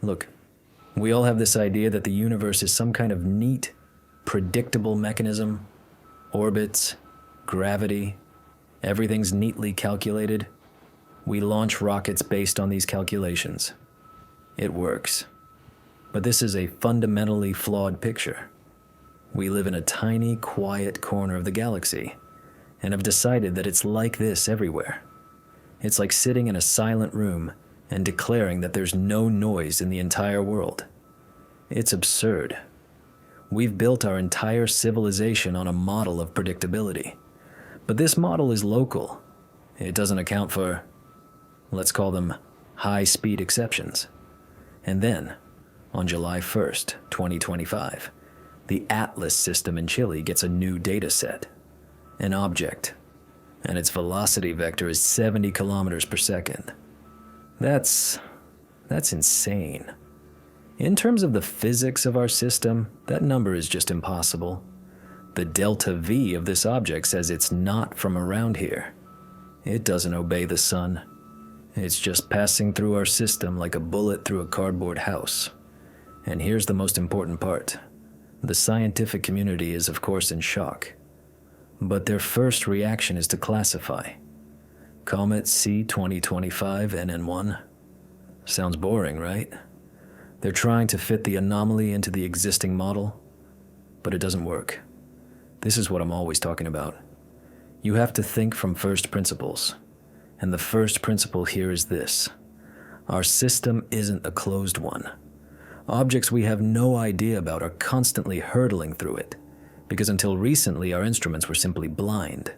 Look, we all have this idea that the universe is some kind of neat, predictable mechanism. Orbits, gravity, everything's neatly calculated. We launch rockets based on these calculations. It works. But this is a fundamentally flawed picture. We live in a tiny, quiet corner of the galaxy, and have decided that it's like this everywhere. It's like sitting in a silent room and declaring that there's no noise in the entire world. It's absurd. We've built our entire civilization on a model of predictability. But this model is local. It doesn't account for, let's call them, high-speed exceptions. And then, on July 1st, 2025, the Atlas system in Chile gets a new data set. An object, and its velocity vector is 70 kilometers per second. That's insane. In terms of the physics of our system, that number is just impossible. The delta V of this object says it's not from around here. It doesn't obey the sun. It's just passing through our system like a bullet through a cardboard house. And here's the most important part. The scientific community is, of course, in shock. But their first reaction is to classify. Comet C2025 NN1. Sounds boring, right? They're trying to fit the anomaly into the existing model, but it doesn't work. This is what I'm always talking about. You have to think from first principles. And the first principle here is this. Our system isn't a closed one. Objects we have no idea about are constantly hurtling through it, because until recently our instruments were simply blind.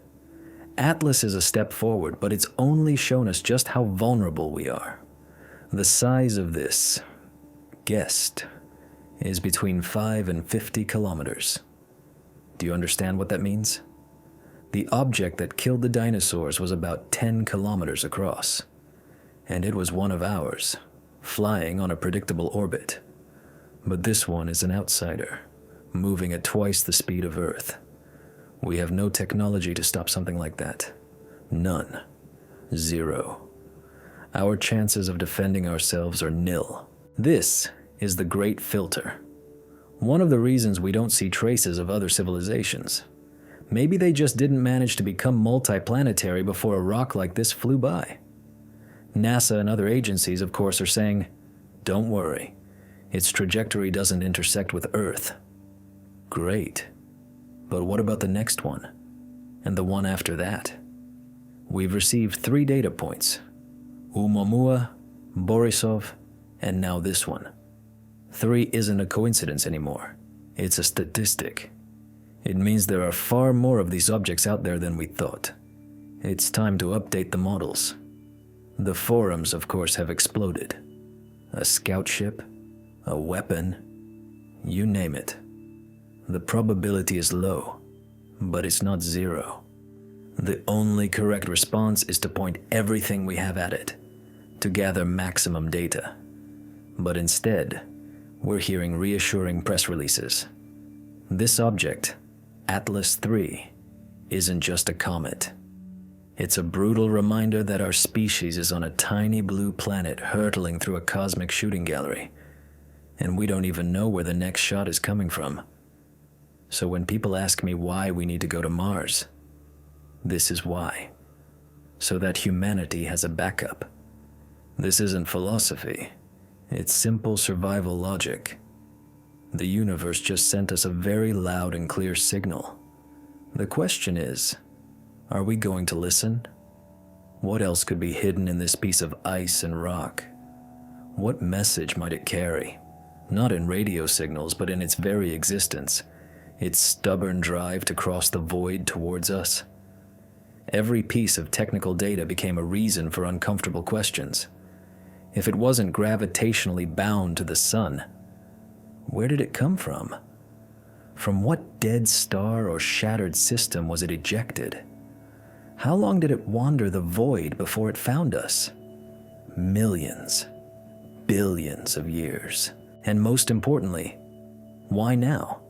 Atlas is a step forward, but it's only shown us just how vulnerable we are. The size of this guest is between 5 and 50 kilometers. Do you understand what that means? The object that killed the dinosaurs was about 10 kilometers across, and it was one of ours, flying on a predictable orbit. But this one is an outsider, moving at twice the speed of Earth. We have no technology to stop something like that. None. Zero. Our chances of defending ourselves are nil. This is the Great Filter. One of the reasons we don't see traces of other civilizations. Maybe they just didn't manage to become multiplanetary before a rock like this flew by. NASA and other agencies, of course, are saying, don't worry, its trajectory doesn't intersect with Earth. Great. But what about the next one? And the one after that? We've received 3 data points. Oumaumua, Borisov, and now this one. 3 isn't a coincidence anymore. It's a statistic. It means there are far more of these objects out there than we thought. It's time to update the models. The forums, of course, have exploded. A scout ship, a weapon, you name it. The probability is low, but it's not zero. The only correct response is to point everything we have at it, to gather maximum data. But instead, we're hearing reassuring press releases. This object, Atlas III, isn't just a comet. It's a brutal reminder that our species is on a tiny blue planet hurtling through a cosmic shooting gallery, and we don't even know where the next shot is coming from. So when people ask me why we need to go to Mars, this is why. So that humanity has a backup. This isn't philosophy. It's simple survival logic. The universe just sent us a very loud and clear signal. The question is, are we going to listen? What else could be hidden in this piece of ice and rock? What message might it carry? Not in radio signals, but in its very existence. Its stubborn drive to cross the void towards us. Every piece of technical data became a reason for uncomfortable questions. If it wasn't gravitationally bound to the sun, where did it come from? From what dead star or shattered system was it ejected? How long did it wander the void before it found us? Millions, billions of years. And most importantly, why now?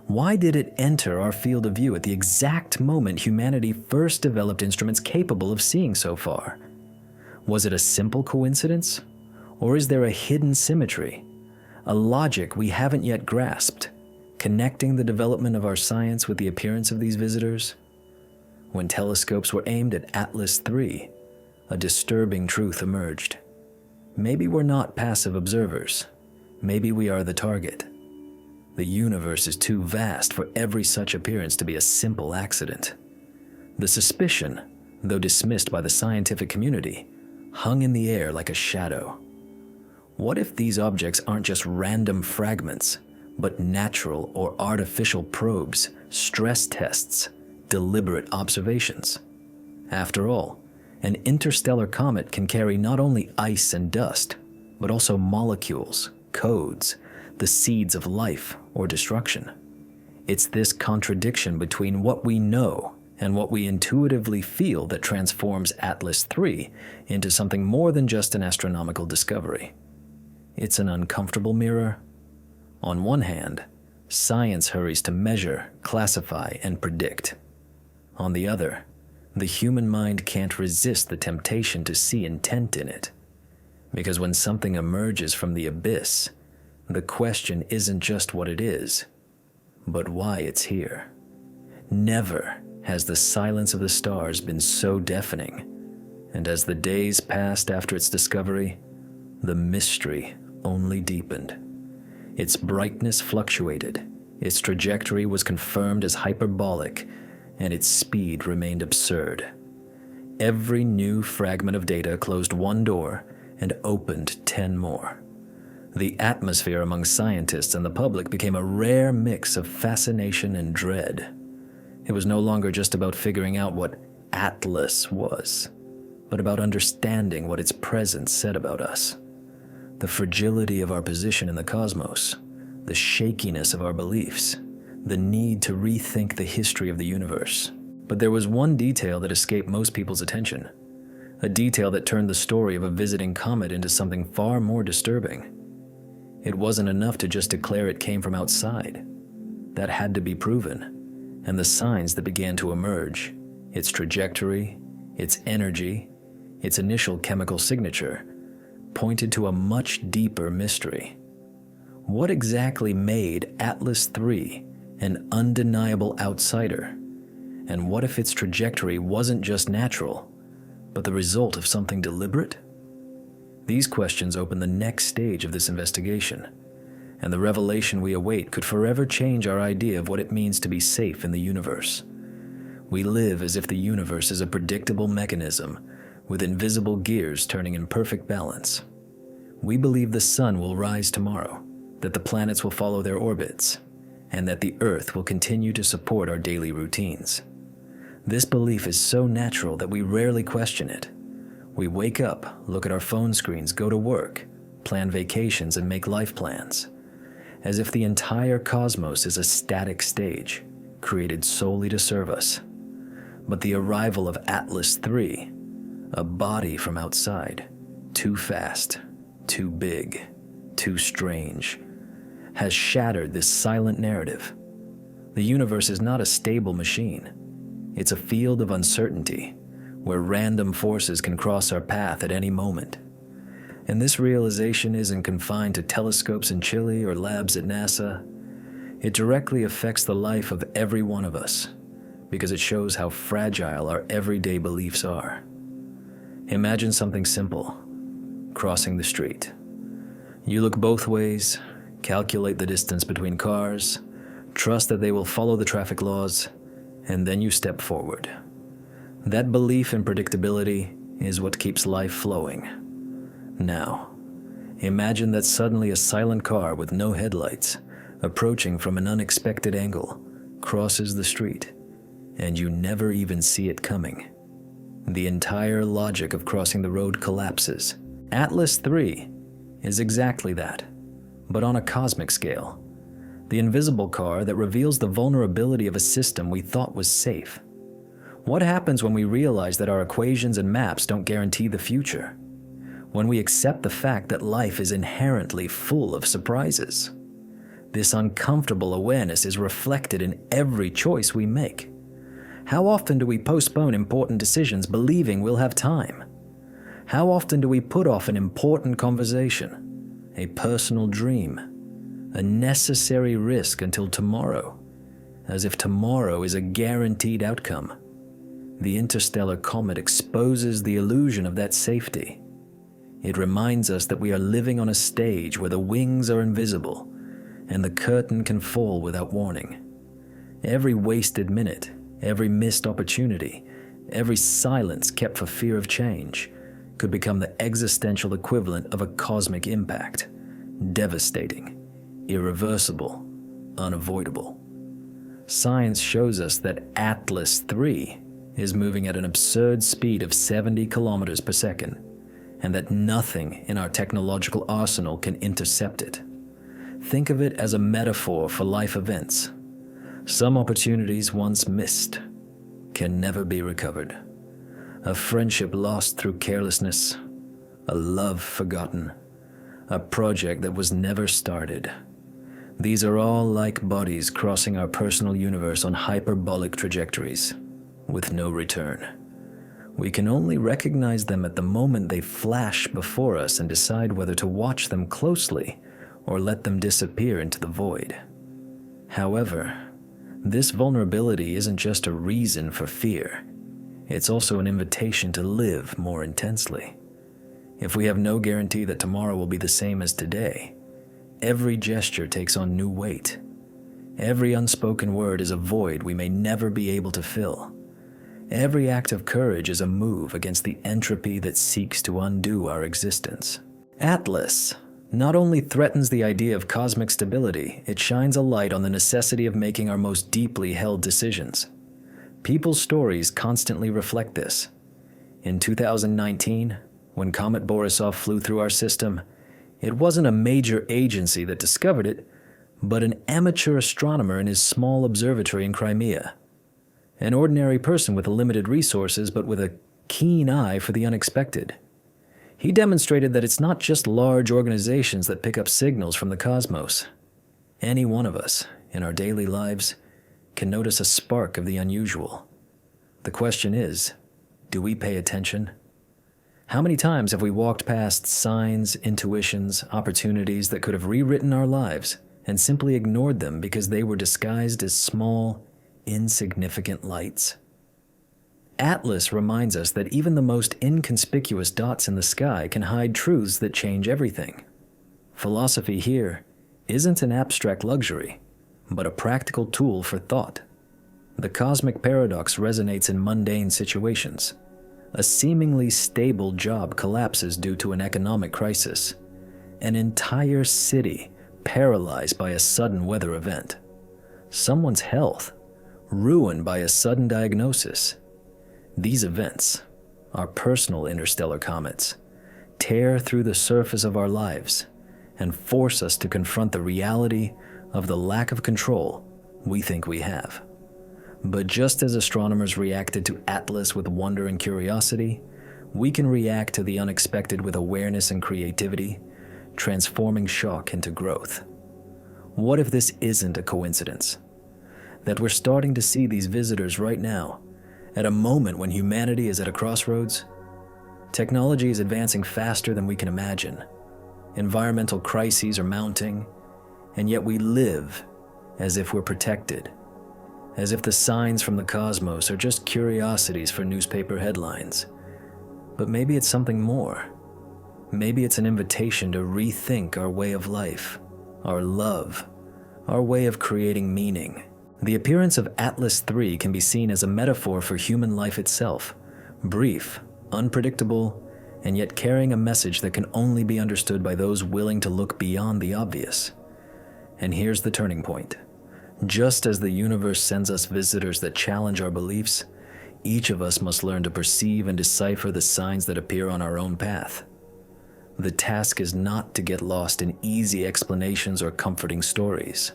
Why did it enter our field of view at the exact moment humanity first developed instruments capable of seeing so far? Was it a simple coincidence? Or is there a hidden symmetry, a logic we haven't yet grasped, connecting the development of our science with the appearance of these visitors? When telescopes were aimed at Atlas III, a disturbing truth emerged. Maybe we're not passive observers. Maybe we are the target. The universe is too vast for every such appearance to be a simple accident. The suspicion, though dismissed by the scientific community, hung in the air like a shadow. What if these objects aren't just random fragments, but natural or artificial probes, stress tests, deliberate observations? After all, an interstellar comet can carry not only ice and dust, but also molecules, codes, the seeds of life or destruction. It's this contradiction between what we know and what we intuitively feel that transforms Atlas III into something more than just an astronomical discovery. It's an uncomfortable mirror. On one hand, science hurries to measure, classify, and predict. On the other, the human mind can't resist the temptation to see intent in it. Because when something emerges from the abyss, the question isn't just what it is, but why it's here. Never has the silence of the stars been so deafening, and as the days passed after its discovery, the mystery only deepened. Its brightness fluctuated, its trajectory was confirmed as hyperbolic, and its speed remained absurd. Every new fragment of data closed one door and opened 10 more. The atmosphere among scientists and the public became a rare mix of fascination and dread. It was no longer just about figuring out what Atlas was, but about understanding what its presence said about us. The fragility of our position in the cosmos, the shakiness of our beliefs, the need to rethink the history of the universe. But there was one detail that escaped most people's attention, a detail that turned the story of a visiting comet into something far more disturbing. It wasn't enough to just declare it came from outside. That had to be proven, and the signs that began to emerge, its trajectory, its energy, its initial chemical signature, pointed to a much deeper mystery. What exactly made Atlas III an undeniable outsider? And what if its trajectory wasn't just natural, but the result of something deliberate? These questions open the next stage of this investigation, and the revelation we await could forever change our idea of what it means to be safe in the universe. We live as if the universe is a predictable mechanism with invisible gears turning in perfect balance. We believe the sun will rise tomorrow, that the planets will follow their orbits, and that the Earth will continue to support our daily routines. This belief is so natural that we rarely question it. We wake up, look at our phone screens, go to work, plan vacations, and make life plans, as if the entire cosmos is a static stage, created solely to serve us. But the arrival of Atlas III, a body from outside, too fast, too big, too strange, has shattered this silent narrative. The universe is not a stable machine. It's a field of uncertainty, where random forces can cross our path at any moment. And this realization isn't confined to telescopes in Chile or labs at NASA. It directly affects the life of every one of us, because it shows how fragile our everyday beliefs are. Imagine something simple: crossing the street. You look both ways, calculate the distance between cars, trust that they will follow the traffic laws, and then you step forward. That belief in predictability is what keeps life flowing. Now, imagine that suddenly a silent car with no headlights, approaching from an unexpected angle, crosses the street, and you never even see it coming. The entire logic of crossing the road collapses. Atlas III is exactly that, but on a cosmic scale. The invisible car that reveals the vulnerability of a system we thought was safe. What happens when we realize that our equations and maps don't guarantee the future? When we accept the fact that life is inherently full of surprises? This uncomfortable awareness is reflected in every choice we make. How often do we postpone important decisions believing we'll have time? How often do we put off an important conversation, a personal dream, a necessary risk until tomorrow, as if tomorrow is a guaranteed outcome? The interstellar comet exposes the illusion of that safety. It reminds us that we are living on a stage where the wings are invisible and the curtain can fall without warning. Every wasted minute, every missed opportunity, every silence kept for fear of change could become the existential equivalent of a cosmic impact, devastating, irreversible, unavoidable. Science shows us that Atlas 3 is moving at an absurd speed of 70 kilometers per second, and that nothing in our technological arsenal can intercept it. Think of it as a metaphor for life events. Some opportunities once missed can never be recovered. A friendship lost through carelessness, a love forgotten, a project that was never started. These are all like bodies crossing our personal universe on hyperbolic trajectories, with no return. We can only recognize them at the moment they flash before us and decide whether to watch them closely or let them disappear into the void. However, this vulnerability isn't just a reason for fear. It's also an invitation to live more intensely. If we have no guarantee that tomorrow will be the same as today, every gesture takes on new weight. Every unspoken word is a void we may never be able to fill. Every act of courage is a move against the entropy that seeks to undo our existence. Atlas not only threatens the idea of cosmic stability, it shines a light on the necessity of making our most deeply held decisions. People's stories constantly reflect this. In 2019, when Comet Borisov flew through our system, it wasn't a major agency that discovered it, but an amateur astronomer in his small observatory in Crimea. An ordinary person with limited resources, but with a keen eye for the unexpected. He demonstrated that it's not just large organizations that pick up signals from the cosmos. Any one of us, in our daily lives, can notice a spark of the unusual. The question is, do we pay attention? How many times have we walked past signs, intuitions, opportunities that could have rewritten our lives and simply ignored them because they were disguised as small, insignificant lights? Atlas reminds us that even the most inconspicuous dots in the sky can hide truths that change everything. Philosophy here isn't an abstract luxury, but a practical tool for thought. The cosmic paradox resonates in mundane situations. A seemingly stable job collapses due to an economic crisis. An entire city paralyzed by a sudden weather event. Someone's health ruined by a sudden diagnosis. These events, our personal interstellar comets, tear through the surface of our lives and force us to confront the reality of the lack of control we think we have. But just as astronomers reacted to Atlas with wonder and curiosity, we can react to the unexpected with awareness and creativity, transforming shock into growth. What if this isn't a coincidence? That we're starting to see these visitors right now, at a moment when humanity is at a crossroads? Technology is advancing faster than we can imagine. Environmental crises are mounting, and yet we live as if we're protected, as if the signs from the cosmos are just curiosities for newspaper headlines. But maybe it's something more. Maybe it's an invitation to rethink our way of life, our love, our way of creating meaning. The appearance of Atlas 3 can be seen as a metaphor for human life itself, brief, unpredictable, and yet carrying a message that can only be understood by those willing to look beyond the obvious. And here's the turning point. Just as the universe sends us visitors that challenge our beliefs, each of us must learn to perceive and decipher the signs that appear on our own path. The task is not to get lost in easy explanations or comforting stories.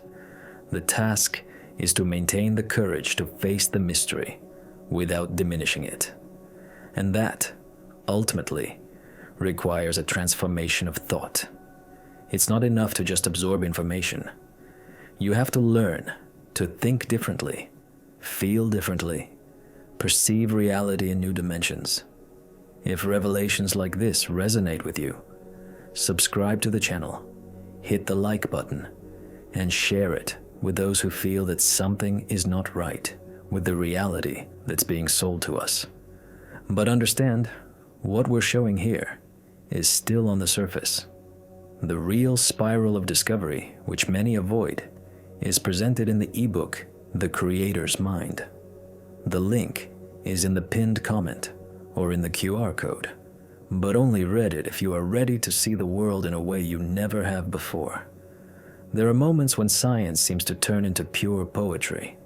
The task is to maintain the courage to face the mystery without diminishing it. And that, ultimately, requires a transformation of thought. It's not enough to just absorb information. You have to learn to think differently, feel differently, perceive reality in new dimensions. If revelations like this resonate with you, subscribe to the channel, hit the like button, and share it with those who feel that something is not right with the reality that's being sold to us. But understand, what we're showing here is still on the surface. The real spiral of discovery, which many avoid, is presented in the ebook, The Creator's Mind. The link is in the pinned comment or in the QR code, but only read it if you are ready to see the world in a way you never have before. There are moments when science seems to turn into pure poetry,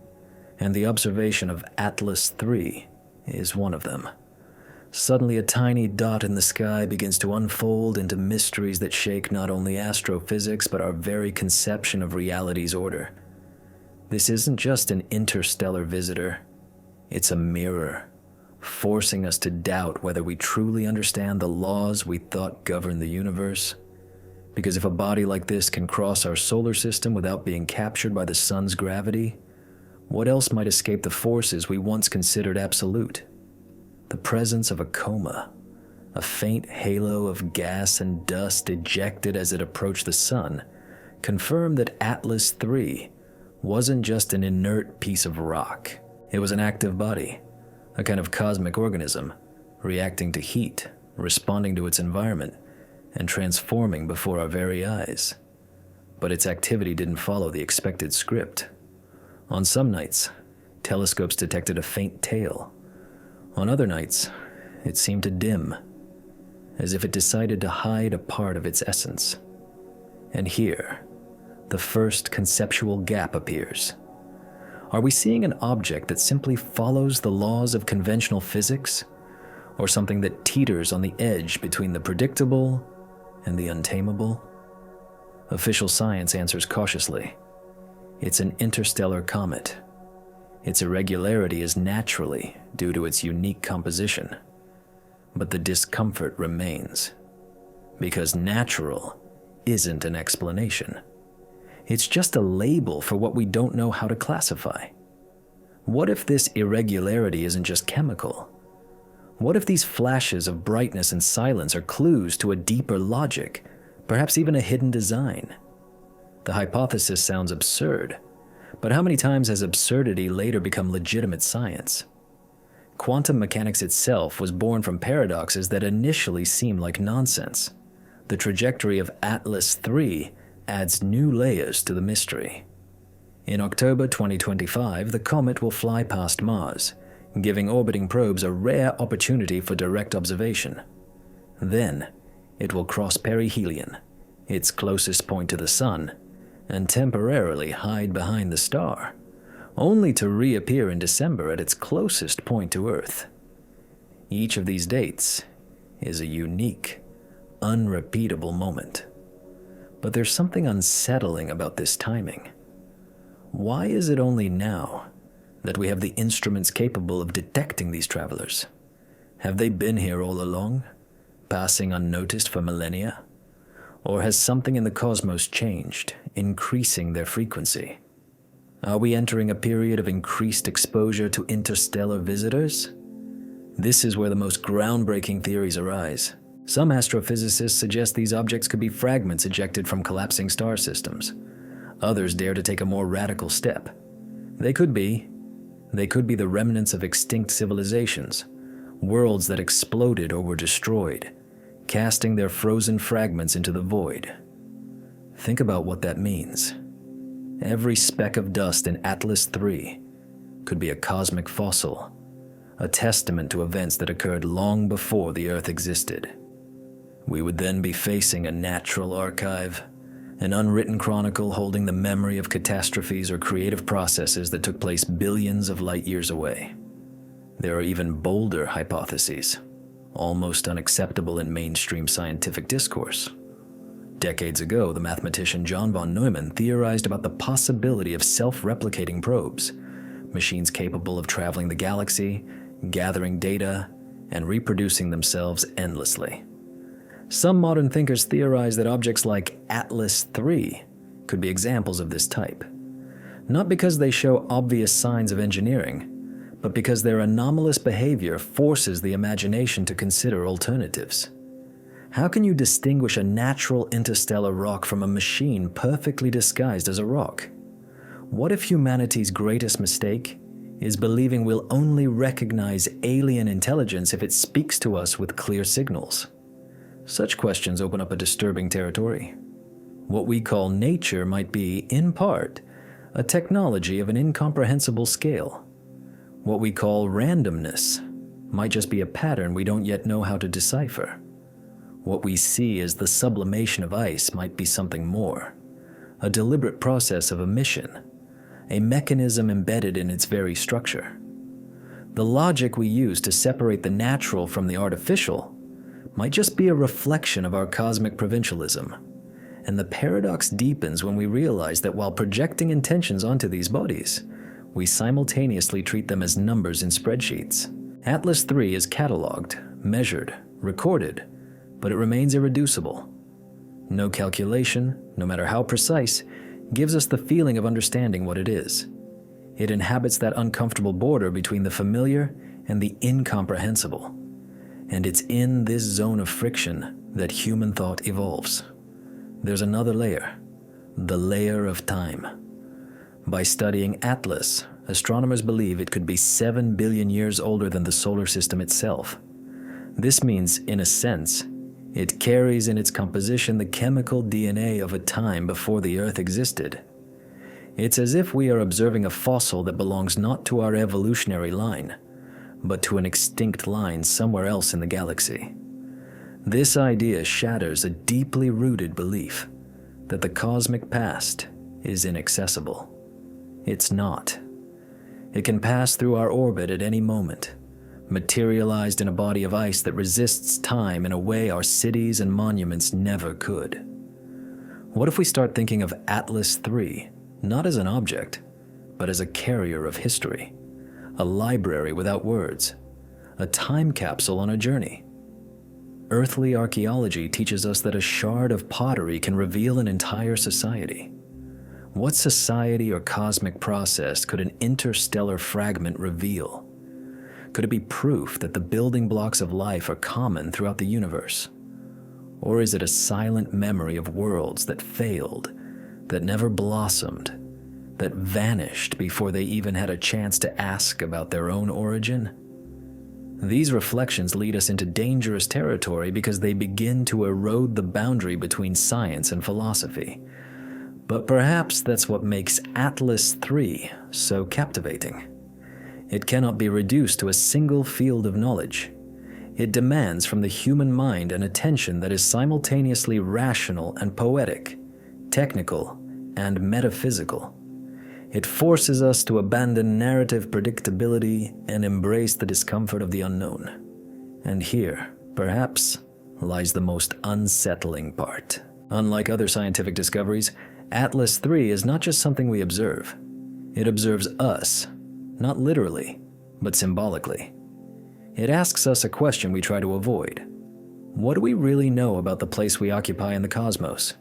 and the observation of Atlas 3 is one of them. Suddenly, a tiny dot in the sky begins to unfold into mysteries that shake not only astrophysics but our very conception of reality's order. This isn't just an interstellar visitor, it's a mirror, forcing us to doubt whether we truly understand the laws we thought govern the universe. Because if a body like this can cross our solar system without being captured by the sun's gravity, what else might escape the forces we once considered absolute? The presence of a coma, a faint halo of gas and dust ejected as it approached the sun, confirmed that Atlas 3 wasn't just an inert piece of rock. It was an active body, a kind of cosmic organism, reacting to heat, responding to its environment, and transforming before our very eyes. But its activity didn't follow the expected script. On some nights, telescopes detected a faint tail. On other nights, it seemed to dim, as if it decided to hide a part of its essence. And here, the first conceptual gap appears. Are we seeing an object that simply follows the laws of conventional physics, or something that teeters on the edge between the predictable and the untamable? Official science answers cautiously. It's an interstellar comet. Its irregularity is naturally due to its unique composition. But the discomfort remains, because natural isn't an explanation. It's just a label for what we don't know how to classify. What if this irregularity isn't just chemical? What if these flashes of brightness and silence are clues to a deeper logic, perhaps even a hidden design? The hypothesis sounds absurd, but how many times has absurdity later become legitimate science? Quantum mechanics itself was born from paradoxes that initially seemed like nonsense. The trajectory of Atlas 3 adds new layers to the mystery. In October 2025, the comet will fly past Mars, giving orbiting probes a rare opportunity for direct observation. Then, it will cross perihelion, its closest point to the Sun, and temporarily hide behind the star, only to reappear in December at its closest point to Earth. Each of these dates is a unique, unrepeatable moment. But there's something unsettling about this timing. Why is it only now that we have the instruments capable of detecting these travelers? Have they been here all along, passing unnoticed for millennia? Or has something in the cosmos changed, increasing their frequency? Are we entering a period of increased exposure to interstellar visitors? This is where the most groundbreaking theories arise. Some astrophysicists suggest these objects could be fragments ejected from collapsing star systems. Others dare to take a more radical step. They could be the remnants of extinct civilizations, worlds that exploded or were destroyed, casting their frozen fragments into the void. Think about what that means. Every speck of dust in Atlas 3 could be a cosmic fossil, a testament to events that occurred long before the Earth existed. We would then be facing a natural archive, an unwritten chronicle holding the memory of catastrophes or creative processes that took place billions of light years away. There are even bolder hypotheses, almost unacceptable in mainstream scientific discourse. Decades ago, the mathematician John von Neumann theorized about the possibility of self-replicating probes, machines capable of traveling the galaxy, gathering data, and reproducing themselves endlessly. Some modern thinkers theorize that objects like Atlas 3 could be examples of this type, not because they show obvious signs of engineering, but because their anomalous behavior forces the imagination to consider alternatives. How can you distinguish a natural interstellar rock from a machine perfectly disguised as a rock? What if humanity's greatest mistake is believing we'll only recognize alien intelligence if it speaks to us with clear signals? Such questions open up a disturbing territory. What we call nature might be, in part, a technology of an incomprehensible scale. What we call randomness might just be a pattern we don't yet know how to decipher. What we see as the sublimation of ice might be something more, a deliberate process of emission, a mechanism embedded in its very structure. The logic we use to separate the natural from the artificial might just be a reflection of our cosmic provincialism. And the paradox deepens when we realize that while projecting intentions onto these bodies, we simultaneously treat them as numbers in spreadsheets. Atlas III is cataloged, measured, recorded, but it remains irreducible. No calculation, no matter how precise, gives us the feeling of understanding what it is. It inhabits that uncomfortable border between the familiar and the incomprehensible. And it's in this zone of friction that human thought evolves. There's another layer, the layer of time. By studying Atlas, astronomers believe it could be 7 billion years older than the solar system itself. This means, in a sense, it carries in its composition the chemical DNA of a time before the Earth existed. It's as if we are observing a fossil that belongs not to our evolutionary line, but to an extinct line somewhere else in the galaxy. This idea shatters a deeply rooted belief that the cosmic past is inaccessible. It's not. It can pass through our orbit at any moment, materialized in a body of ice that resists time in a way our cities and monuments never could. What if we start thinking of Atlas III not as an object, but as a carrier of history, a library without words, a time capsule on a journey? Earthly archaeology teaches us that a shard of pottery can reveal an entire society. What society or cosmic process could an interstellar fragment reveal? Could it be proof that the building blocks of life are common throughout the universe? Or is it a silent memory of worlds that failed, that never blossomed, that vanished before they even had a chance to ask about their own origin? These reflections lead us into dangerous territory because they begin to erode the boundary between science and philosophy. But perhaps that's what makes Atlas III so captivating. It cannot be reduced to a single field of knowledge. It demands from the human mind an attention that is simultaneously rational and poetic, technical and metaphysical. It forces us to abandon narrative predictability and embrace the discomfort of the unknown. And here, perhaps, lies the most unsettling part. Unlike other scientific discoveries, Atlas III is not just something we observe. It observes us, not literally, but symbolically. It asks us a question we try to avoid. What do we really know about the place we occupy in the cosmos?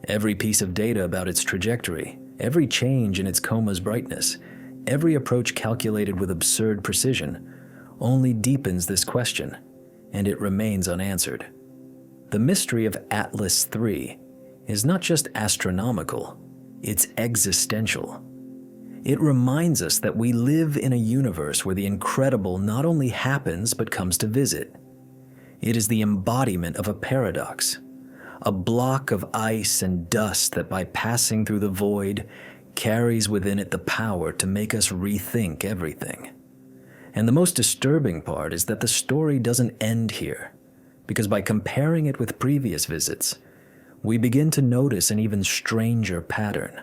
Every piece of data about its trajectory, every change in its coma's brightness, every approach calculated with absurd precision, only deepens this question, and it remains unanswered. The mystery of Atlas III is not just astronomical, it's existential. It reminds us that we live in a universe where the incredible not only happens but comes to visit. It is the embodiment of a paradox, a block of ice and dust that by passing through the void carries within it the power to make us rethink everything. And the most disturbing part is that the story doesn't end here, because by comparing it with previous visits, we begin to notice an even stranger pattern,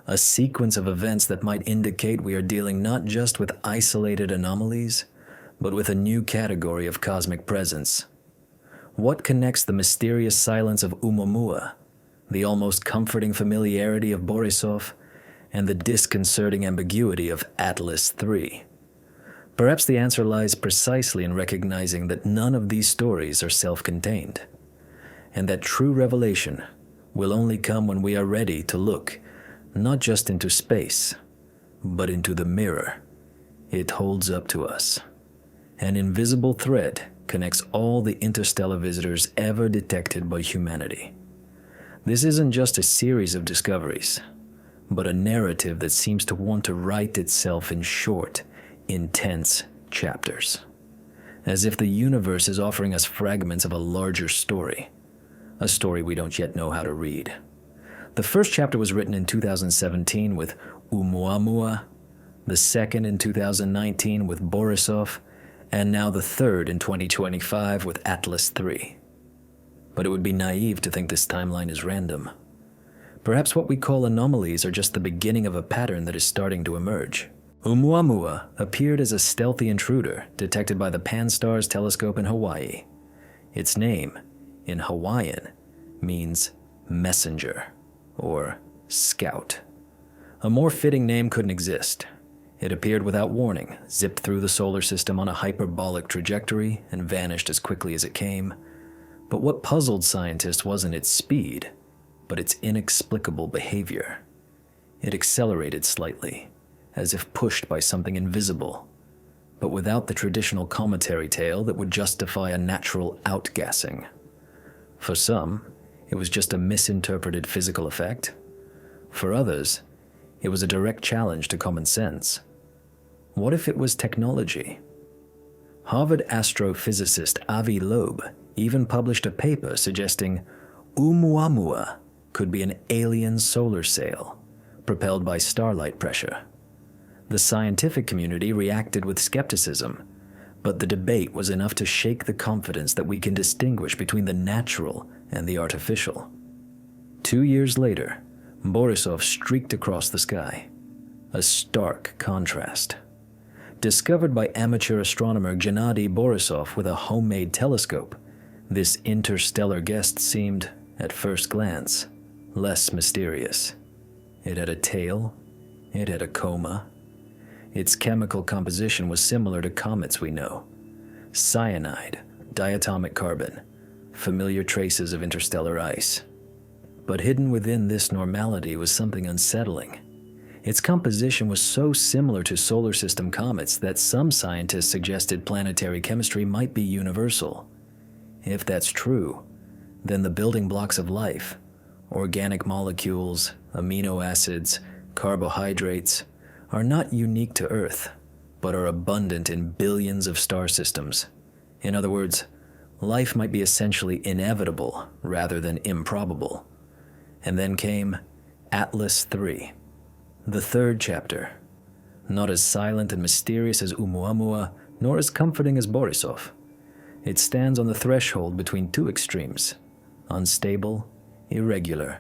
a sequence of events that might indicate we are dealing not just with isolated anomalies, but with a new category of cosmic presence. What connects the mysterious silence of Oumaumua, the almost comforting familiarity of Borisov, and the disconcerting ambiguity of Atlas III? Perhaps the answer lies precisely in recognizing that none of these stories are self-contained, and that true revelation will only come when we are ready to look not just into space, but into the mirror It holds up to us. An invisible thread connects all the interstellar visitors ever detected by humanity. This isn't just a series of discoveries, but a narrative that seems to want to write itself in short, intense chapters. As if the universe is offering us fragments of a larger story, a story we don't yet know how to read. The first chapter was written in 2017 with Oumaumua, the second in 2019 with Borisov, and now the third in 2025 with Atlas III. But it would be naive to think this timeline is random. Perhaps what we call anomalies are just the beginning of a pattern that is starting to emerge. Oumaumua appeared as a stealthy intruder detected by the Pan-STARRS telescope in Hawaii. Its name, in Hawaiian, means messenger, or scout. A more fitting name couldn't exist. It appeared without warning, zipped through the solar system on a hyperbolic trajectory, and vanished as quickly as it came. But what puzzled scientists wasn't its speed, but its inexplicable behavior. It accelerated slightly, as if pushed by something invisible, but without the traditional cometary tail that would justify a natural outgassing. For some, it was just a misinterpreted physical effect. For others, it was a direct challenge to common sense. What if it was technology? Harvard astrophysicist Avi Loeb even published a paper suggesting Oumaumua could be an alien solar sail, propelled by starlight pressure. The scientific community reacted with skepticism, but the debate was enough to shake the confidence that we can distinguish between the natural and the artificial. 2 years later, Borisov streaked across the sky, a stark contrast. Discovered by amateur astronomer Gennady Borisov with a homemade telescope, this interstellar guest seemed, at first glance, less mysterious. It had a tail, it had a coma. Its chemical composition was similar to comets we know. Cyanide, diatomic carbon, familiar traces of interstellar ice. But hidden within this normality was something unsettling. Its composition was so similar to solar system comets that some scientists suggested planetary chemistry might be universal. If that's true, then the building blocks of life, organic molecules, amino acids, carbohydrates, are not unique to Earth, but are abundant in billions of star systems. In other words, life might be essentially inevitable rather than improbable. And then came Atlas III, the third chapter, not as silent and mysterious as Oumaumua, nor as comforting as Borisov. It stands on the threshold between two extremes: unstable, irregular,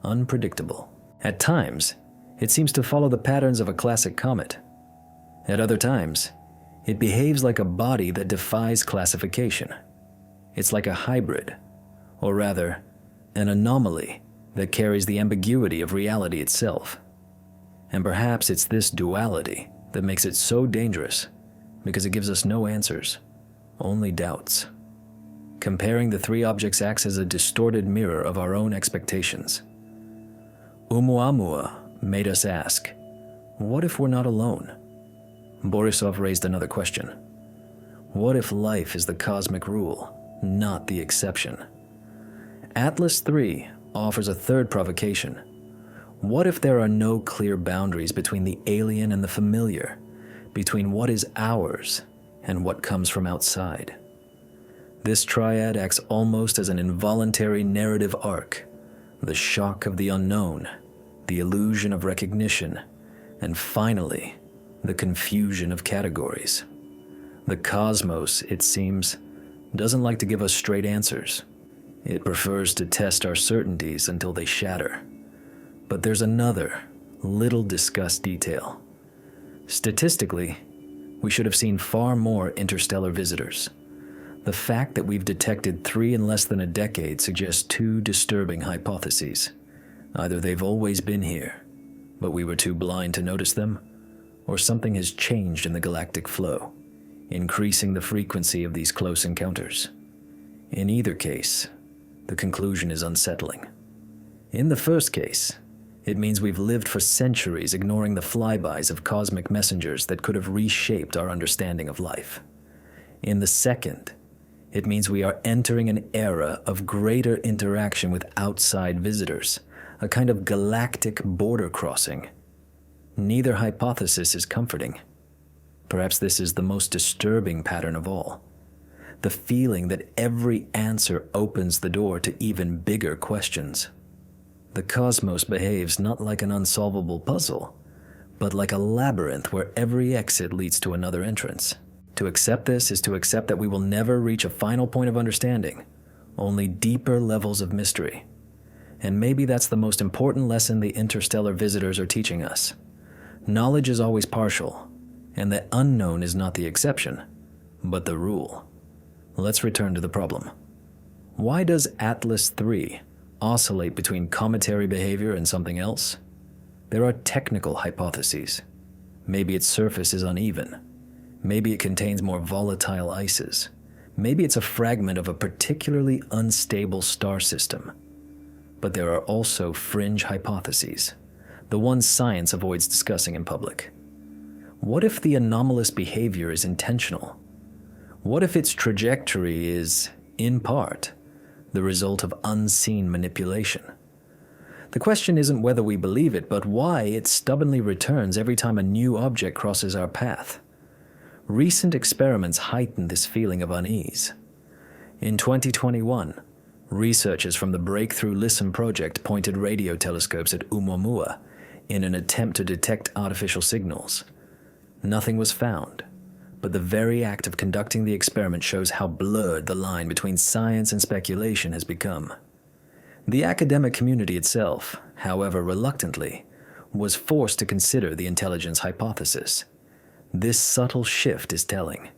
unpredictable. At times, it seems to follow the patterns of a classic comet. At other times, it behaves like a body that defies classification. It's like a hybrid, or rather, an anomaly that carries the ambiguity of reality itself. And perhaps it's this duality that makes it so dangerous, because it gives us no answers, only doubts. Comparing the three objects acts as a distorted mirror of our own expectations. Oumaumua made us ask, what if we're not alone? Borisov raised another question. What if life is the cosmic rule, not the exception? Atlas III offers a third provocation. What if there are no clear boundaries between the alien and the familiar, between what is ours and what comes from outside? This triad acts almost as an involuntary narrative arc, the shock of the unknown, the illusion of recognition, and finally, the confusion of categories. The cosmos, it seems, doesn't like to give us straight answers. It prefers to test our certainties until they shatter. But there's another, little discussed detail. Statistically, we should have seen far more interstellar visitors. The fact that we've detected 3 in less than a decade suggests 2 disturbing hypotheses. Either they've always been here, but we were too blind to notice them, or something has changed in the galactic flow, increasing the frequency of these close encounters. In either case, the conclusion is unsettling. In the first case, It means we've lived for centuries ignoring the flybys of cosmic messengers that could have reshaped our understanding of life. In the second, it means we are entering an era of greater interaction with outside visitors, a kind of galactic border crossing. Neither hypothesis is comforting. Perhaps this is the most disturbing pattern of all. The feeling that every answer opens the door to even bigger questions. The cosmos behaves not like an unsolvable puzzle, but like a labyrinth where every exit leads to another entrance. To accept this is to accept that we will never reach a final point of understanding, only deeper levels of mystery. And maybe that's the most important lesson the interstellar visitors are teaching us. Knowledge is always partial, and the unknown is not the exception, but the rule. Let's return to the problem. Why does Atlas III oscillate between cometary behavior and something else? There are technical hypotheses. Maybe its surface is uneven. Maybe it contains more volatile ices. Maybe it's a fragment of a particularly unstable star system. But there are also fringe hypotheses, the ones science avoids discussing in public. What if the anomalous behavior is intentional? What if its trajectory is, in part, the result of unseen manipulation? The question isn't whether we believe it, but why it stubbornly returns every time a new object crosses our path. Recent experiments heighten this feeling of unease. In 2021, researchers from the Breakthrough Listen project pointed radio telescopes at Oumaumua in an attempt to detect artificial signals. Nothing was found, but the very act of conducting the experiment shows how blurred the line between science and speculation has become. The academic community itself, however reluctantly, was forced to consider the intelligence hypothesis. This subtle shift is telling.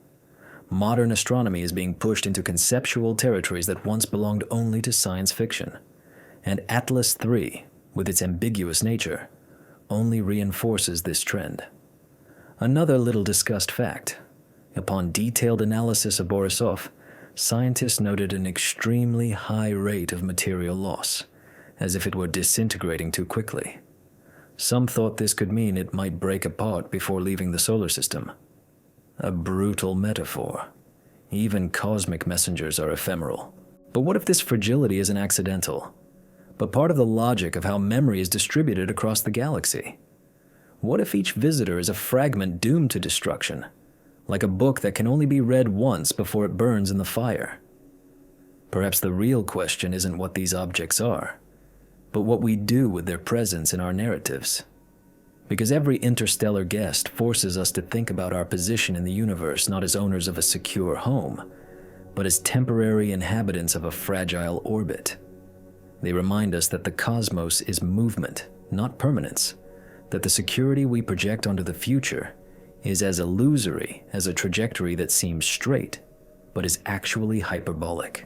Modern astronomy is being pushed into conceptual territories that once belonged only to science fiction. And Atlas III, with its ambiguous nature, only reinforces this trend. Another little discussed fact. Upon detailed analysis of Borisov, scientists noted an extremely high rate of material loss, as if it were disintegrating too quickly. Some thought this could mean it might break apart before leaving the solar system. A brutal metaphor. Even cosmic messengers are ephemeral. But what if this fragility isn't accidental, but part of the logic of how memory is distributed across the galaxy? What if each visitor is a fragment doomed to destruction, like a book that can only be read once before it burns in the fire? Perhaps the real question isn't what these objects are, but what we do with their presence in our narratives. Because every interstellar guest forces us to think about our position in the universe not as owners of a secure home, but as temporary inhabitants of a fragile orbit. They remind us that the cosmos is movement, not permanence, that the security we project onto the future is as illusory as a trajectory that seems straight, but is actually hyperbolic.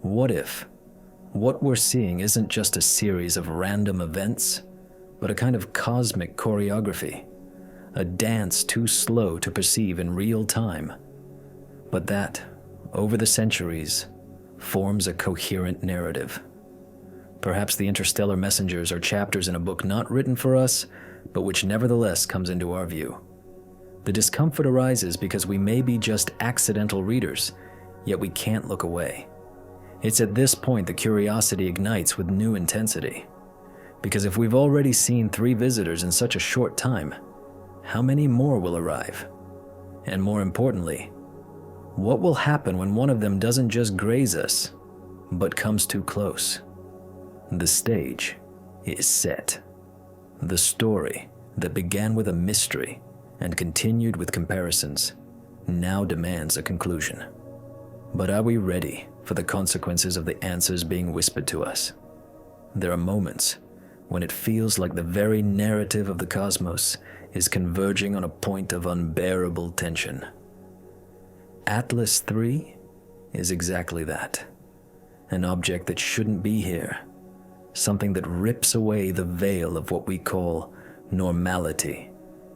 What if what we're seeing isn't just a series of random events, but a kind of cosmic choreography, a dance too slow to perceive in real time, but that, over the centuries, forms a coherent narrative? Perhaps the interstellar messengers are chapters in a book not written for us, but which nevertheless comes into our view. The discomfort arises because we may be just accidental readers, yet we can't look away. It's at this point the curiosity ignites with new intensity. Because if we've already seen 3 visitors in such a short time, how many more will arrive? And more importantly, what will happen when one of them doesn't just graze us, but comes too close? The stage is set. The story that began with a mystery and continued with comparisons now demands a conclusion. But are we ready for the consequences of the answers being whispered to us? There are moments when it feels like the very narrative of the cosmos is converging on a point of unbearable tension. Atlas III is exactly that. An object that shouldn't be here. Something that rips away the veil of what we call normality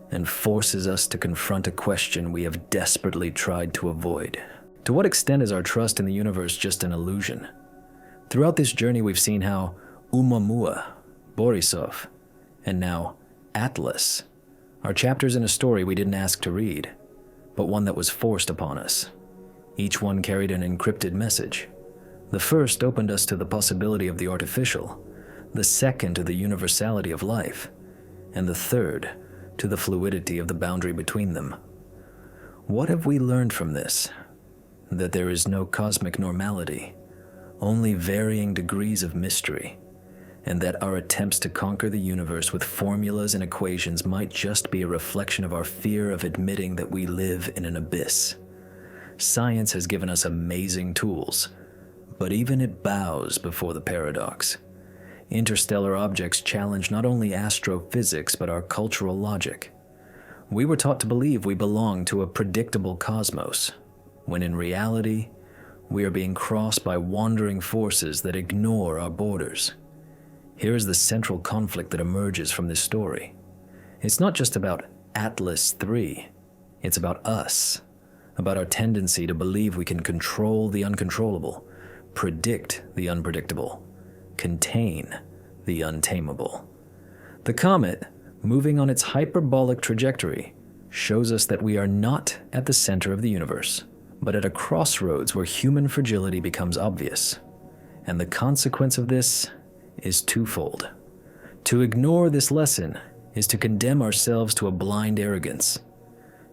and forces us to confront a question we have desperately tried to avoid. To what extent is our trust in the universe just an illusion? Throughout this journey, we've seen how Oumaumua, Borisov, And now, Atlas, are chapters in a story we didn't ask to read, but one that was forced upon us. Each one carried an encrypted message. The first opened us to the possibility of the artificial, the second to the universality of life, and the third to the fluidity of the boundary between them. What have we learned from this? That there is no cosmic normality, only varying degrees of mystery, and that our attempts to conquer the universe with formulas and equations might just be a reflection of our fear of admitting that we live in an abyss. Science has given us amazing tools, but even it bows before the paradox. Interstellar objects challenge not only astrophysics but our cultural logic. We were taught to believe we belong to a predictable cosmos, when in reality, we are being crossed by wandering forces that ignore our borders. Here is the central conflict that emerges from this story. It's not just about Atlas 3, it's about us, about our tendency to believe we can control the uncontrollable, predict the unpredictable, contain the untamable. The comet, moving on its hyperbolic trajectory, shows us that we are not at the center of the universe, but at a crossroads where human fragility becomes obvious. And the consequence of this is twofold. To ignore this lesson is to condemn ourselves to a blind arrogance.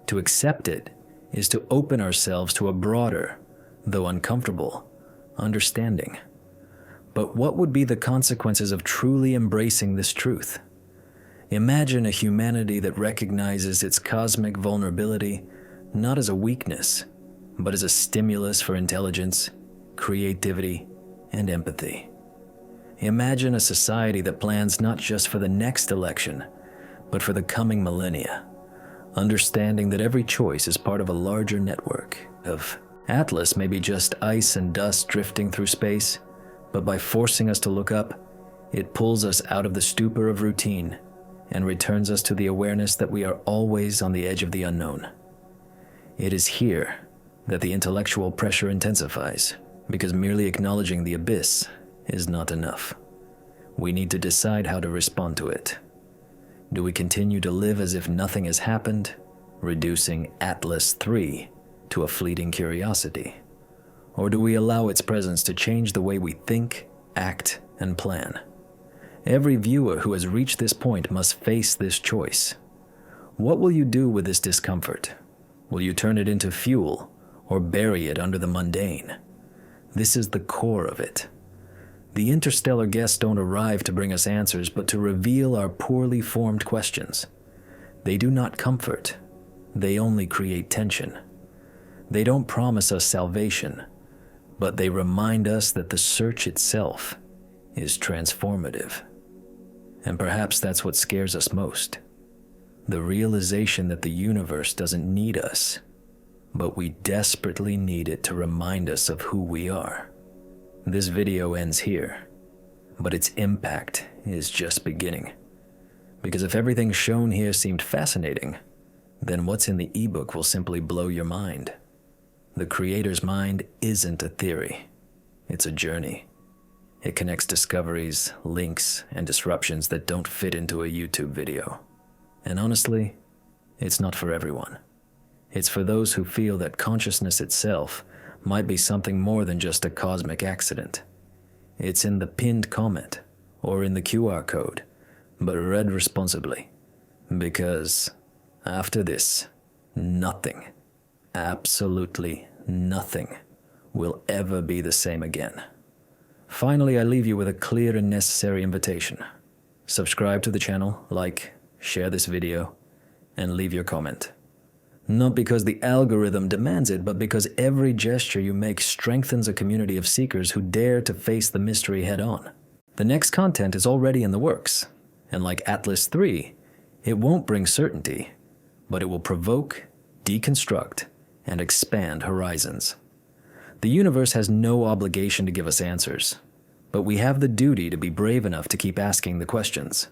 To accept it is to open ourselves to a broader, though uncomfortable, understanding. But what would be the consequences of truly embracing this truth? Imagine a humanity that recognizes its cosmic vulnerability not as a weakness, but as a stimulus for intelligence, creativity, and empathy. Imagine a society that plans not just for the next election, but for the coming millennia, understanding that every choice is part of a larger network of Atlas may be just ice and dust drifting through space, but by forcing us to look up, it pulls us out of the stupor of routine and returns us to the awareness that we are always on the edge of the unknown. It is here that the intellectual pressure intensifies, because merely acknowledging the abyss is not enough. We need to decide how to respond to it. Do we continue to live as if nothing has happened, reducing Atlas 3 to a fleeting curiosity? Or do we allow its presence to change the way we think, act, and plan? Every viewer who has reached this point must face this choice. What will you do with this discomfort? Will you turn it into fuel or bury it under the mundane? This is the core of it. The interstellar guests don't arrive to bring us answers, but to reveal our poorly formed questions. They do not comfort. They only create tension. They don't promise us salvation, but they remind us that the search itself is transformative. And perhaps that's what scares us most. The realization that the universe doesn't need us, but we desperately need it to remind us of who we are. This video ends here, but its impact is just beginning. Because if everything shown here seemed fascinating, then what's in the ebook will simply blow your mind. The creator's mind isn't a theory, it's a journey. It connects discoveries, links, and disruptions that don't fit into a YouTube video. And honestly, it's not for everyone. It's for those who feel that consciousness itself might be something more than just a cosmic accident. It's in the pinned comment or in the QR code, but read responsibly. Because after this, nothing, absolutely nothing, will ever be the same again. Finally, I leave you with a clear and necessary invitation. Subscribe to the channel, like, share this video, and leave your comment. Not because the algorithm demands it, but because every gesture you make strengthens a community of seekers who dare to face the mystery head on. The next content is already in the works, and like Atlas 3, it won't bring certainty, but it will provoke, deconstruct, and expand horizons. The universe has no obligation to give us answers, but we have the duty to be brave enough to keep asking the questions.